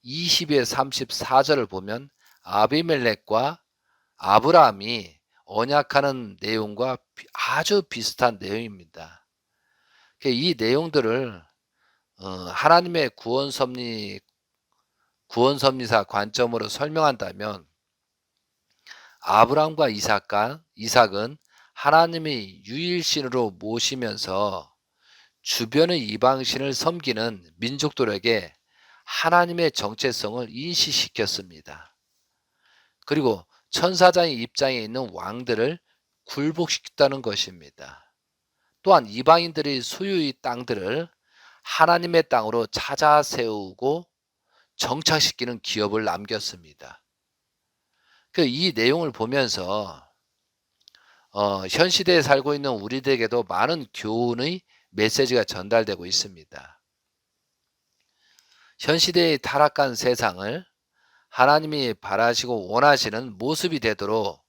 20에 34절을 보면 아비멜렉과 아브라함이 언약하는 내용과 아주 비슷한 내용입니다. 이 내용들을 하나님의 구원섭리사 관점으로 설명한다면 아브라함과 이삭은 하나님의 유일신으로 모시면서 주변의 이방신을 섬기는 민족들에게 하나님의 정체성을 인식시켰습니다. 그리고 천사장의 입장에 있는 왕들을 굴복시켰다는 것입니다. 또한 이방인들의 소유의 땅들을 하나님의 땅으로 찾아 세우고 정착시키는 기업을 남겼습니다. 이 내용을 보면서 현 시대에 살고 있는 우리들에게도 많은 교훈의 메시지가 전달되고 있습니다. 현 시대의 타락한 세상을 하나님이 바라시고 원하시는 모습이 되도록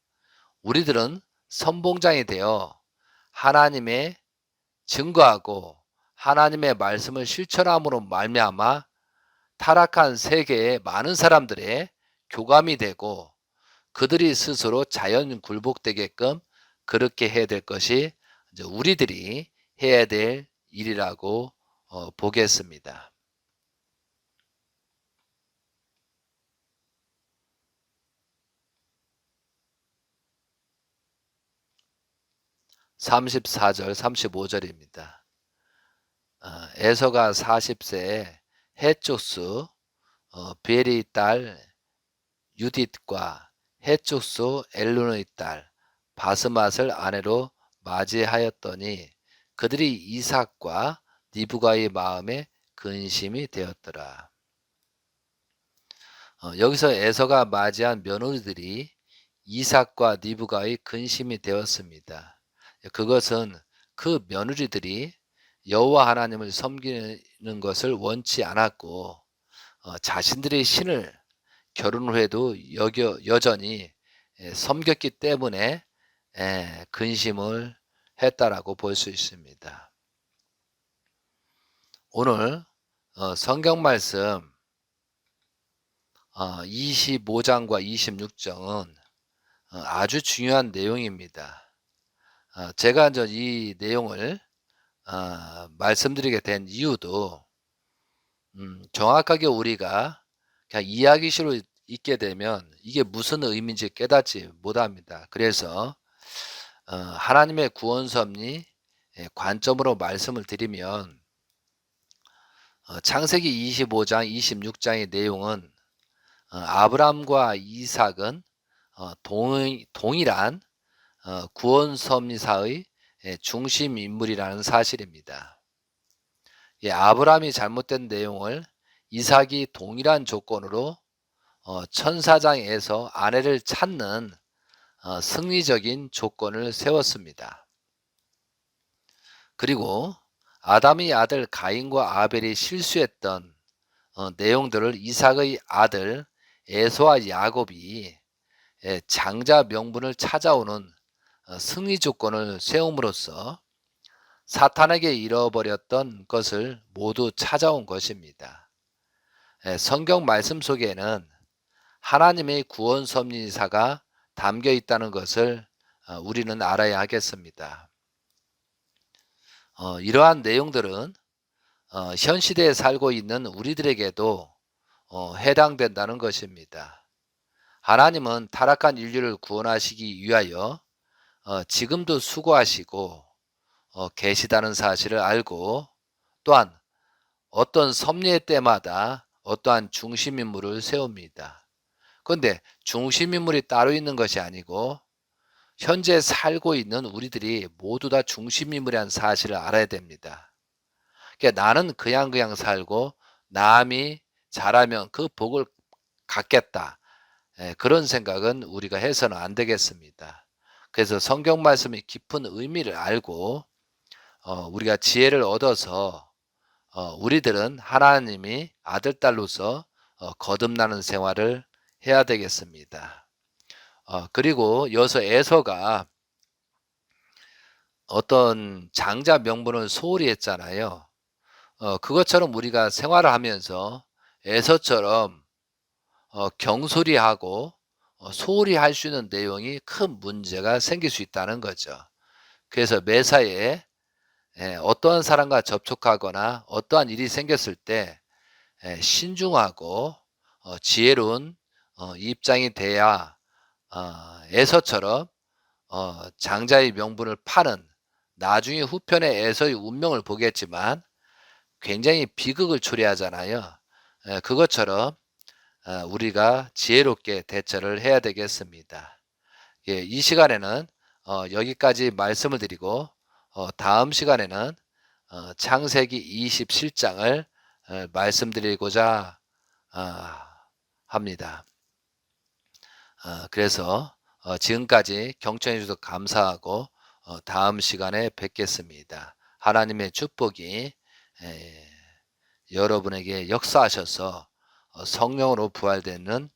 우리들은 선봉장이 되어 하나님의 증거하고 하나님의 말씀을 실천함으로 말미암아 타락한 세계의 많은 사람들의 교감이 되고 그들이 스스로 자연 굴복되게끔 그렇게 해야 될 것이 이제 우리들이 해야 될 일이라고 보겠습니다. 34절, 35절입니다. 에서가 40세에 헷족수 벨의 딸 유딧과 헷족수 엘론의 딸 바스맛을 아내로 맞이하였더니 그들이 이삭과 리브가의 마음에 근심이 되었더라. 여기서 에서가 맞이한 며느리들이 이삭과 리브가의 근심이 되었습니다. 그것은 그 며느리들이 여호와 하나님을 섬기는 것을 원치 않았고 자신들의 신을 결혼 후에도 여전히 섬겼기 때문에 근심을 했다라고 볼 수 있습니다. 오늘 성경 말씀 25장과 26장은 아주 중요한 내용입니다. 제가 이제 이 내용을 말씀드리게 된 이유도 정확하게 우리가 그냥 이야기식으로 읽게 되면 이게 무슨 의미인지 깨닫지 못합니다. 그래서 하나님의 구원 섭리 관점으로 말씀을 드리면 창세기 25장, 26장의 내용은 아브람과 이삭은 동일한 구원 섭리사의 중심 인물이라는 사실입니다. 아브람이 잘못된 내용을 이삭이 동일한 조건으로 천사장에서 아내를 찾는 승리적인 조건을 세웠습니다. 그리고 아담의 아들 가인과 아벨이 실수했던 내용들을 이삭의 아들 에서와 야곱이 장자 명분을 찾아오는 승리 조건을 세움으로써 사탄에게 잃어버렸던 것을 모두 찾아온 것입니다. 성경 말씀 속에는 하나님의 구원 섭리사가 담겨 있다는 것을 우리는 알아야 하겠습니다. 이러한 내용들은 현 시대에 살고 있는 우리들에게도 해당된다는 것입니다. 하나님은 타락한 인류를 구원하시기 위하여 지금도 수고하시고 계시다는 사실을 알고 또한 어떤 섭리의 때마다 어떠한 중심인물을 세웁니다. 그런데 중심인물이 따로 있는 것이 아니고 현재 살고 있는 우리들이 모두 다 중심인물이라는 사실을 알아야 됩니다. 그러니까 나는 그냥 살고 남이 잘하면 그 복을 갖겠다. 그런 생각은 우리가 해서는 안 되겠습니다. 그래서 성경 말씀의 깊은 의미를 알고 우리가 지혜를 얻어서 우리들은 하나님이 아들, 딸로서 거듭나는 생활을 해야 되겠습니다. 그리고 여기서 에서가 어떤 장자 명분을 소홀히 했잖아요. 그것처럼 우리가 생활을 하면서 에서처럼 경솔히 하고 소홀히 할 수 있는 내용이 큰 문제가 생길 수 있다는 거죠. 그래서 매사에 어떠한 사람과 접촉하거나 어떠한 일이 생겼을 때 신중하고 지혜로운 입장이 돼야 에서처럼 장자의 명분을 파는 나중에 후편에 에서의 운명을 보겠지만 굉장히 비극을 초래하잖아요. 그것처럼 우리가 지혜롭게 대처를 해야 되겠습니다. 이 시간에는 여기까지 말씀을 드리고 다음 시간에는 창세기 27장을 말씀드리고자 합니다. 그래서 지금까지 경청해 주셔서 감사하고 다음 시간에 뵙겠습니다. 하나님의 축복이 여러분에게 역사하셔서 성령으로 부활되는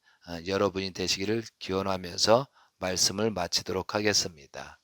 여러분이 되시기를 기원하면서 말씀을 마치도록 하겠습니다.